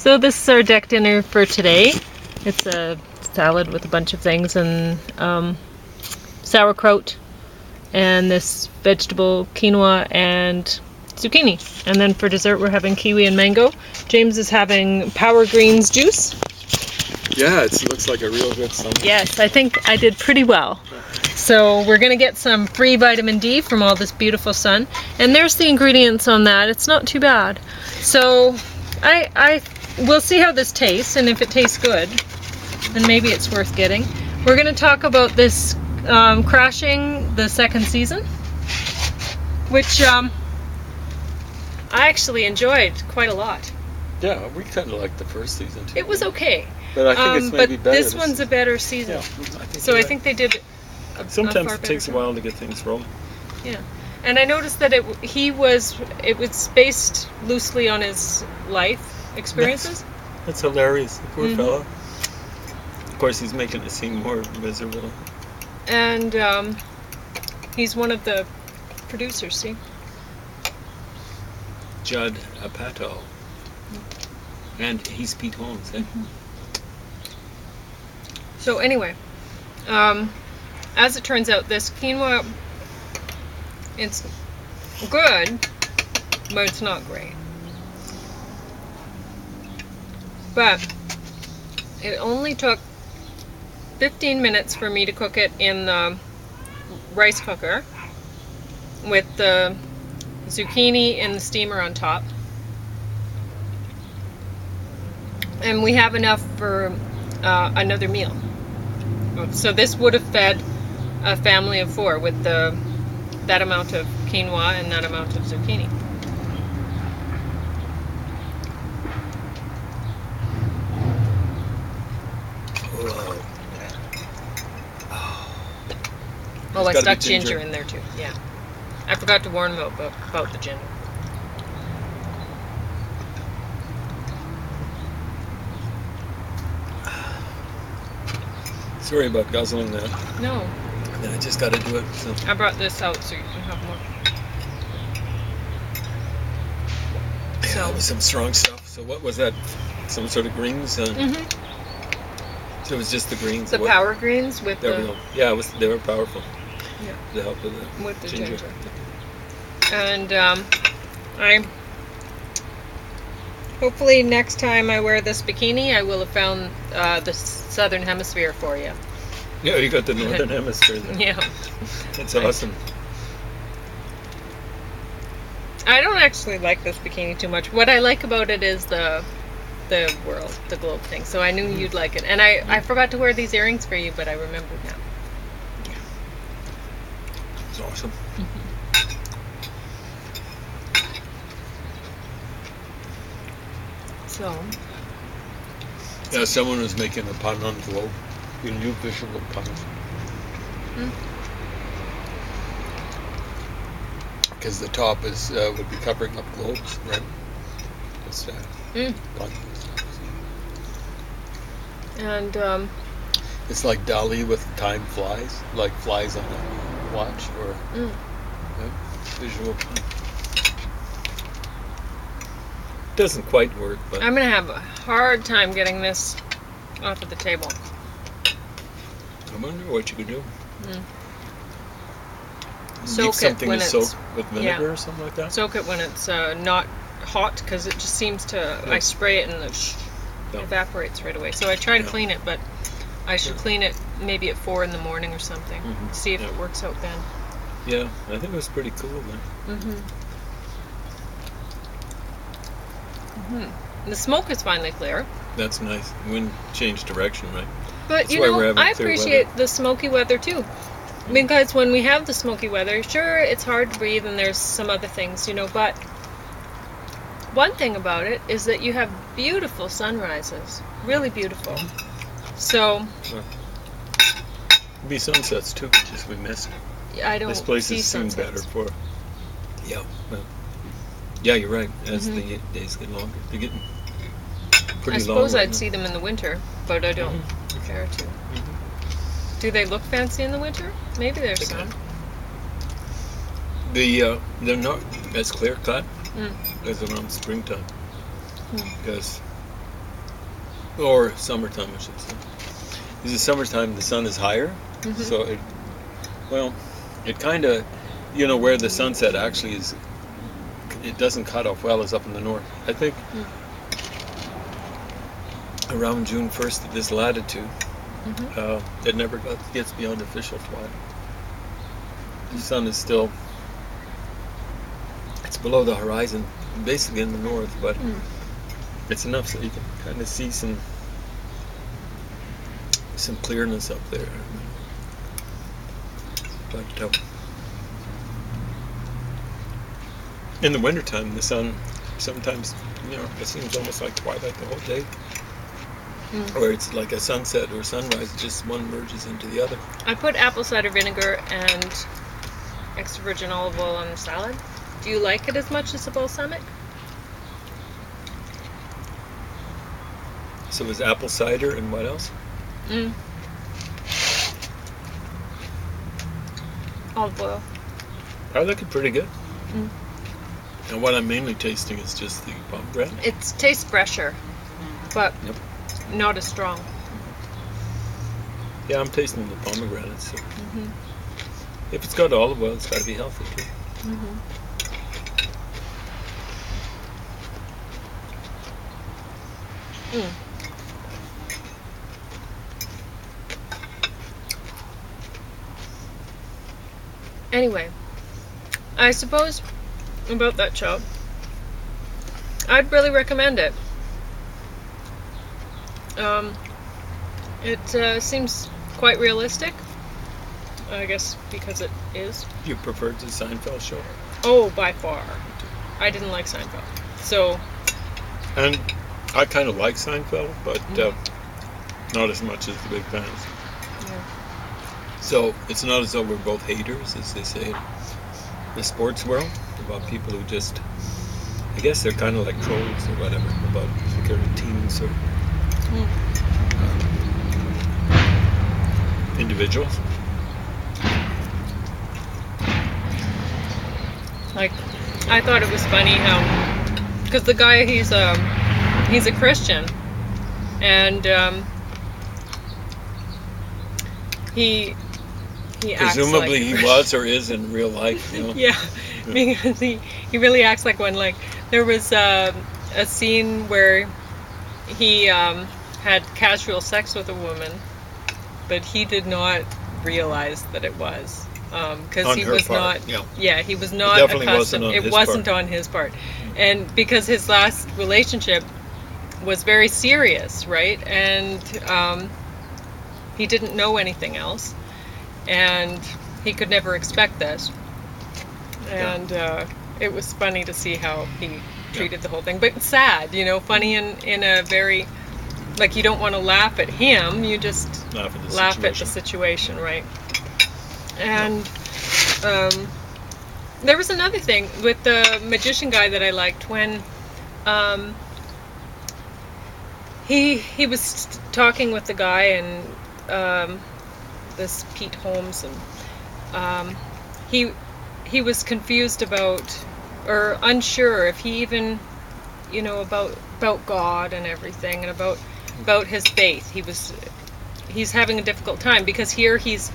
So this is our deck dinner for today. It's a salad with a bunch of things and sauerkraut and this vegetable quinoa and zucchini. And then for dessert we're having kiwi and mango. James is having Power Greens juice. Yeah, it looks like a real good summer. Yes, I think I did pretty well. So we're going to get some free vitamin D from all this beautiful sun. And there's the ingredients on that. It's not too bad. So we'll see how this tastes, and if it tastes good, then maybe it's worth getting. We're going to talk about this Crashing the second season, which I actually enjoyed quite a lot. Yeah, we kind of liked the first season too. It was okay. But I think it's maybe better. This one's a better season. Yeah, I think they did sometimes it takes a while to get things rolling. Yeah. And I noticed that it was based loosely on his life experiences. That's hilarious. The poor fellow. Of course, he's making it seem more miserable. And he's one of the producers, see? Judd Apatow. And he's Pete Holmes, eh? So anyway, as it turns out, this quinoa, it's good, but it's not great. But it only took 15 minutes for me to cook it in the rice cooker with the zucchini in the steamer on top. And we have enough for another meal. So this would have fed a family of 4 with that amount of quinoa and that amount of zucchini. Oh, I stuck ginger in there too. Yeah, I forgot to warn them about the ginger. Sorry about guzzling that. No. I just got to do it. So. I brought this out so you can have more. Yeah, so that was some strong stuff. So what was that? Some sort of greens? So it was just the greens. The Power Greens with there we go. Yeah, they were powerful. Yeah. To help with the ginger. And hopefully next time I wear this bikini, I will have found the southern hemisphere for you. Yeah, you got the northern hemisphere there. Yeah. That's awesome. I don't actually like this bikini too much. What I like about it is the world, the globe thing. So I knew you'd like it. And I forgot to wear these earrings for you, but I remembered now. It's awesome. So. Yeah, someone was making a pun on globe. You knew visual puns. Because the top would be covering up globes, right? That's pun. And it's like Dali with time flies, like flies on a watch, or visual pun. Doesn't quite work, but I'm gonna have a hard time getting this off of the table. I wonder what you could do. Soak something it when to it's soak with vinegar or something like that. Soak it when it's not hot, because it just seems to. I spray it and it evaporates right away. So I try to clean it, but I should clean it maybe at 4 in the morning or something. See if it works out then. Yeah, I think it was pretty cool then. The smoke is finally clear. That's nice. Wind changed direction, right? But I appreciate the smoky weather too. Because when we have the smoky weather, sure, it's hard to breathe and there's some other things, but one thing about it is that you have beautiful sunrises. Really beautiful. So. Be sunsets too, just we missed. I don't This place see has seemed sunsets. better for. Yeah. Well, yeah, you're right. As the days get longer, they're getting pretty long. I suppose I'd see them in the winter, but I don't care to. Do they look fancy in the winter? Maybe there's some. They're not as clear cut as around springtime, because or summertime, I should say. Because the summertime, the sun is higher, so it kind of, where the sunset actually is, it doesn't cut off well as up in the north. I think around June 1st at this latitude, it never gets beyond official twilight. The sun is still, it's below the horizon, basically in the north, but it's enough so you can kind of see some clearness up there. But in the wintertime, the sun sometimes, it seems almost like twilight the whole day. Or it's like a sunset or sunrise, just one merges into the other. I put apple cider vinegar and extra virgin olive oil on the salad. Do you like it as much as the balsamic? So it was apple cider and what else? Olive oil. I like it pretty good. And what I'm mainly tasting is just the pomegranate. It tastes fresher, but not as strong. Yeah, I'm tasting the pomegranate. So if it's got olive oil, it's got to be healthy too. Anyway, I suppose about that chop, I'd really recommend it. It seems quite realistic, I guess, because it is. You preferred the Seinfeld show? Oh, by far. I didn't like Seinfeld. So. And I kind of like Seinfeld, but not as much as the big fans. Yeah. So it's not as though we're both haters, as they say in the sports world, about people who just, I guess they're kind of like trolls or whatever, about particular teams or individuals. Like, I thought it was funny how, because the guy, he's a Christian, and he presumably acts like, he was or is in real life, Yeah, because he really acts like one. Like, there was a scene where he had casual sex with a woman, but he did not realize that it was. Because he was not, he was not accustomed. It wasn't on his part, and because his last relationship was very serious, right? And he didn't know anything else, and he could never expect this. And it was funny to see how he treated the whole thing, but sad, funny in a very, like, you don't want to laugh at him, you just laugh at the situation, right? And there was another thing with the magician guy that I liked when he was talking with the guy and this Pete Holmes, and he was confused about, or unsure if he even, about God and everything, and about his faith. He's having a difficult time because here he's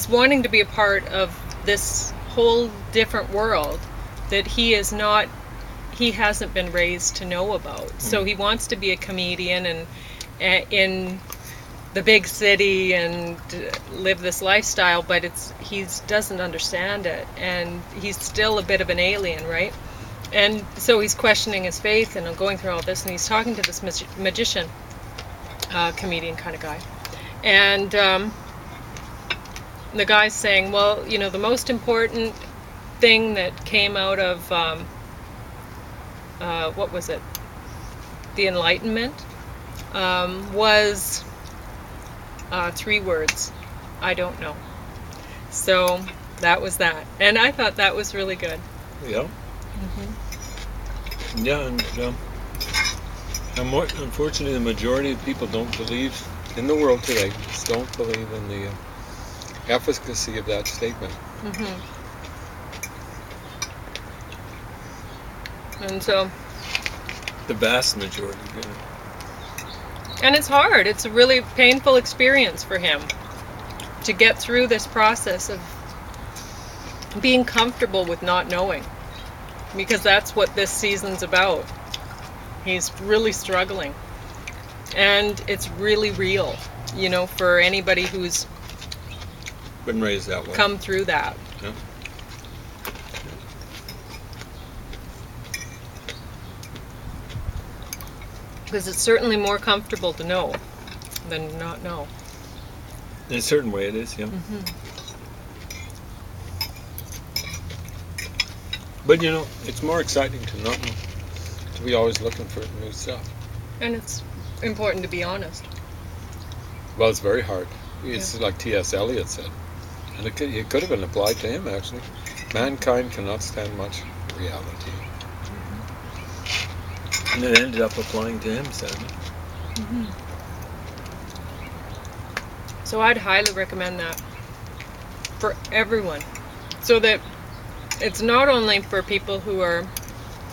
wanting to be a part of this whole different world that he hasn't been raised to know about. So he wants to be a comedian and in the big city and live this lifestyle, but he doesn't understand it, and he's still a bit of an alien, right? And so he's questioning his faith and going through all this, and he's talking to this magician, comedian kind of guy, and the guy's saying, well, the most important thing that came out of what was it, the Enlightenment, was 3 words: I don't know. So that was that, and I thought that was really good. Yeah. Yeah, and unfortunately, the majority of people don't believe in the world today. Just don't believe in the efficacy of that statement. And so, the vast majority, And it's hard. It's a really painful experience for him to get through this process of being comfortable with not knowing. Because that's what this season's about. He's really struggling. And it's really real, you know, for anybody who's Been raised that way. come through that. Yeah. Because it's certainly more comfortable to know than not know. In a certain way, it is. Yeah. But you know, it's more exciting to not know. To be always looking for new stuff. And it's important to be honest. Well, it's very hard. It's like T.S. Eliot said, and it could have been applied to him actually. Mankind cannot stand much reality. And it ended up applying to him, sadly. So I'd highly recommend that for everyone. So that it's not only for people who are,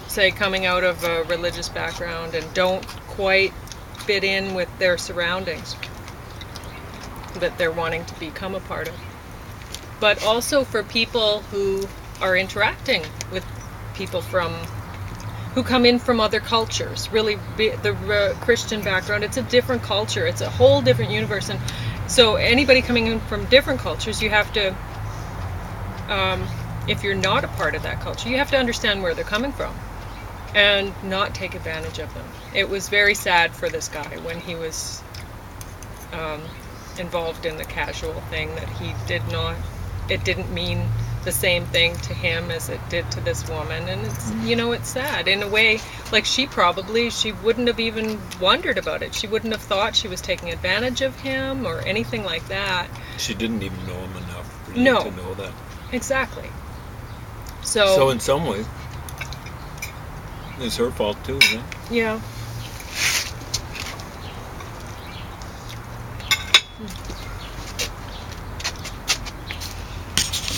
say, coming out of a religious background and don't quite fit in with their surroundings that they're wanting to become a part of, but also for people who are interacting with people who come in from other cultures. Really, the Christian background, it's a different culture. It's a whole different universe. And so anybody coming in from different cultures, you have to, if you're not a part of that culture, you have to understand where they're coming from and not take advantage of them. It was very sad for this guy when he was involved in the casual thing, that it didn't mean the same thing to him as it did to this woman. And it's, you know, it's sad in a way. Like, she wouldn't have even wondered about it. She wouldn't have thought she was taking advantage of him or anything like that. She didn't even know him enough really No. to know that. Exactly. So in some ways, it's her fault too, isn't it? Yeah.